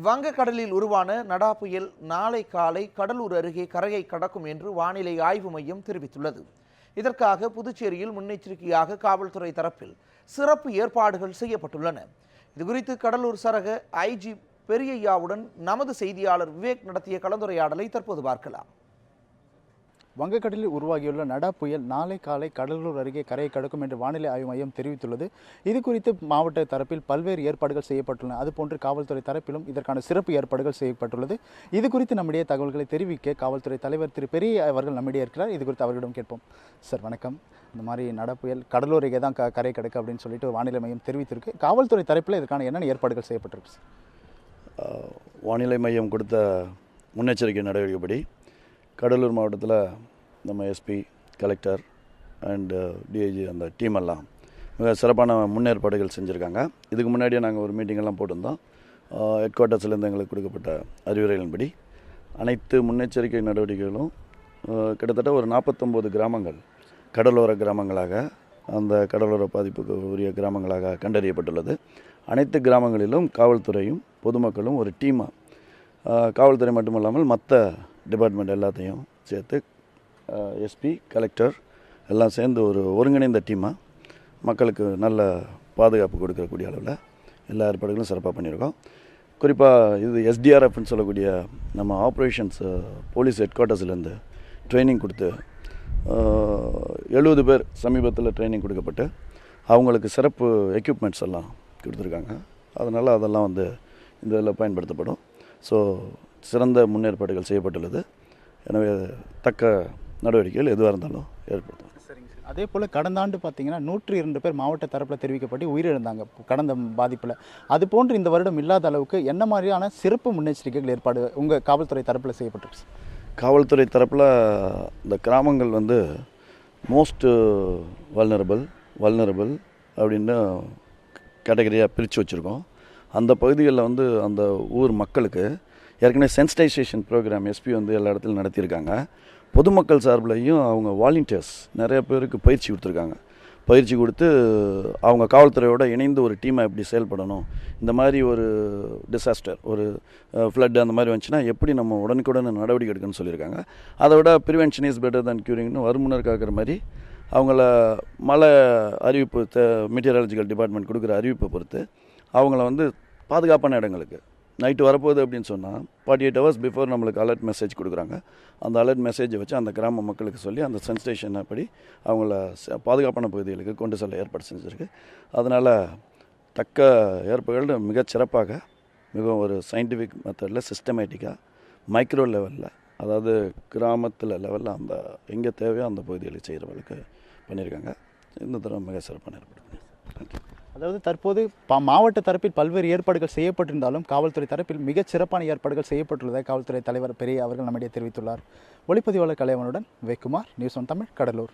வங்கக்கடலில் உருவான நடா புயல் நாளை காலை கடலூர் அருகே கரையை கடக்கும் என்று வானிலை ஆய்வு மையம் தெரிவித்துள்ளது. இதற்காக புதுச்சேரியில் முன்னெச்சரிக்கையாக காவல்துறை தரப்பில் சிறப்பு ஏற்பாடுகள் செய்யப்பட்டுள்ளன. இதுகுறித்து கடலூர் சரக ஐஜி பெரியய்யாவுடன் நமது செய்தியாளர் விவேக் நடத்திய கலந்துரையாடலை தற்போது பார்க்கலாம். வங்கக்கடலில் உருவாகியுள்ள நடா புயல் நாளை காலை கடலூர் அருகே கரையை கடக்கும் என்று வானிலை ஆய்வு மையம் தெரிவித்துள்ளது. இது குறித்து மாவட்ட தரப்பில் பல்வேறு ஏற்பாடுகள் செய்யப்பட்டுள்ளன. அதுபோன்று காவல்துறை தரப்பிலும் இதற்கான சிறப்பு ஏற்பாடுகள் செய்யப்பட்டுள்ளது. இது குறித்து நம்முடைய தகவல்களை தெரிவிக்க காவல்துறை தலைவர் திரு பெரிய அவர்கள் நம்மிடையே இருக்கிறார். இது குறித்து அவர்களிடம் கேட்போம். சார் வணக்கம். இந்த மாதிரி நடா புயல் கடலூர் அருகே தான் கரை கடக்கு அப்படின்னு சொல்லிட்டு வானிலை மையம் தெரிவித்திருக்கு. காவல்துறை தரப்பில் இதற்கான என்னென்ன ஏற்பாடுகள் செய்யப்பட்டிருக்கு சார்? வானிலை மையம் கொடுத்த முன்னெச்சரிக்கை நடவடிக்கைப்படி கடலூர் மாவட்டத்தில் நம்ம எஸ்பி, கலெக்டர் அண்ட் டிஐஜி அந்த டீம் எல்லாம் மிக சிறப்பான முன்னேற்பாடுகள் செஞ்சுருக்காங்க. இதுக்கு முன்னாடியே நாங்கள் ஒரு மீட்டிங்கெல்லாம் போட்டிருந்தோம். ஹெட் குவார்ட்டர்ஸ்லேருந்து எங்களுக்கு கொடுக்கப்பட்ட அறிவுரைகளின்படி அனைத்து முன்னெச்சரிக்கை நடவடிக்கைகளும் கிட்டத்தட்ட ஒரு 49 கிராமங்கள் கடலோர கிராமங்களாக, அந்த கடலோர பாதிப்புக்கு உரிய கிராமங்களாக கண்டறியப்பட்டுள்ளது. அனைத்து கிராமங்களிலும் காவல்துறையும் பொதுமக்களும் ஒரு டீமாக, காவல்துறை மட்டுமல்லாமல் மற்ற டிபார்ட்மெண்ட் எல்லாத்தையும் சேர்த்து எஸ்பி, கலெக்டர் எல்லாம் சேர்ந்து ஒரு ஒருங்கிணைந்த டீமாக மக்களுக்கு நல்ல பாதுகாப்பு கொடுக்கக்கூடிய அளவில் எல்லா ஏற்பாடுகளும் சிறப்பாக பண்ணியிருக்கோம். குறிப்பாக இது எஸ்டிஆர்எஃப்னு சொல்லக்கூடிய நம்ம ஆப்ரேஷன்ஸ் போலீஸ் ஹெட் குவார்ட்டர்ஸ்லேருந்து ட்ரைனிங் கொடுத்து 70 பேர் சமீபத்தில் ட்ரைனிங் கொடுக்கப்பட்டு அவங்களுக்கு சிறப்பு எக்யூப்மெண்ட்ஸ் எல்லாம் கொடுத்துருக்காங்க. அதனால் அதெல்லாம் இந்த இதில் பயன்படுத்தப்படும். ஸோ சிறந்த முன்னேற்பாடுகள் செய்யப்பட்டுள்ளது. எனவே தக்க நடவடிக்கைகள் எதுவாக இருந்தாலும் ஏற்படுத்தும். சரிங்க சார். அதே போல் கடந்த ஆண்டு பார்த்தீங்கன்னா 102 பேர் மாவட்ட தரப்பில் தெரிவிக்கப்பட்டு உயிரிழந்தாங்க கடந்த பாதிப்பில். அது போன்று இந்த வருடம் இல்லாத அளவுக்கு என்ன மாதிரியான சிறப்பு முன்னெச்சரிக்கைகள் ஏற்பாடு உங்கள் காவல்துறை தரப்பில் செய்யப்பட்டிருக்கு? காவல்துறை தரப்பில் இந்த கிராமங்கள் மோஸ்ட் வல்னரபிள் அப்படின்னு கேட்டகரியாக பிரித்து வச்சுருக்கோம். அந்த பகுதிகளில் அந்த ஊர் மக்களுக்கு ஏற்கனவே சென்சிடைசேஷன் ப்ரோக்ராம் எஸ்பி எல்லா இடத்துலையும் நடத்தியிருக்காங்க. பொதுமக்கள் சார்பிலையும் அவங்க வாலண்டியர்ஸ் நிறைய பேருக்கு பயிற்சி கொடுத்துருக்காங்க. பயிற்சி கொடுத்து அவங்க காவல்துறையோடு இணைந்து ஒரு டீமாக எப்படி செயல்படணும், இந்த மாதிரி ஒரு டிசாஸ்டர், ஒரு ஃப்ளட் அந்த மாதிரி வந்துச்சுன்னா எப்படி நம்ம உடனுக்குடன் நடவடிக்கை எடுக்கணும்னு சொல்லியிருக்காங்க. அதை விட ப்ரிவென்ஷன் இஸ் பெட்டர் தேன் க்யூரிங்னு வருமுன்னர் காக்கிற மாதிரி அவங்கள மழை அறிவிப்பு மெட்டீரியாலஜிக்கல் டிபார்ட்மெண்ட் கொடுக்குற அறிவிப்பை பொறுத்து அவங்கள பாதுகாப்பான இடங்களுக்கு நைட்டு வரப்போகுது அப்படின்னு சொன்னால் 48 hours பிஃபோர் நம்மளுக்கு அலர்ட் மெசேஜ் கொடுக்குறாங்க. அந்த அலர்ட் மெசேஜை வச்சு அந்த கிராம மக்களுக்கு சொல்லி அந்த சென்சிடேஷன் படி அவங்கள பாதுகாப்பான பகுதிகளுக்கு கொண்டு செல்ல ஏற்பாடு செஞ்சுருக்கு. அதனால் தக்க ஏற்பாடுகள் மிகச்சிறப்பாக, மிகவும் ஒரு சயின்டிஃபிக் மெத்தடில் சிஸ்டமேட்டிக்காக மைக்ரோ லெவலில், அதாவது கிராமத்தில் லெவலில் அந்த எங்கே தேவையோ அந்த பகுதிகளுக்கு செய்கிறவங்களுக்கு பண்ணியிருக்காங்க. இந்த தடவை மிக சிறப்பான ஏற்பாடு. நன்றி. அதாவது தற்போது மாவட்ட தரப்பில் பல்வேறு ஏற்பாடுகள் செய்யப்பட்டிருந்தாலும் காவல்துறை தரப்பில் மிகச் சிறப்பான ஏற்பாடுகள் செய்யப்பட்டுள்ளதை காவல்துறை தலைவர் பெரிய அவர்கள் நம்மிடையே தெரிவித்துள்ளார். ஒளிப்பதிவாளர் கலைவனுடன் விவேக்குமார், நியூஸ் ஒன் தமிழ், கடலூர்.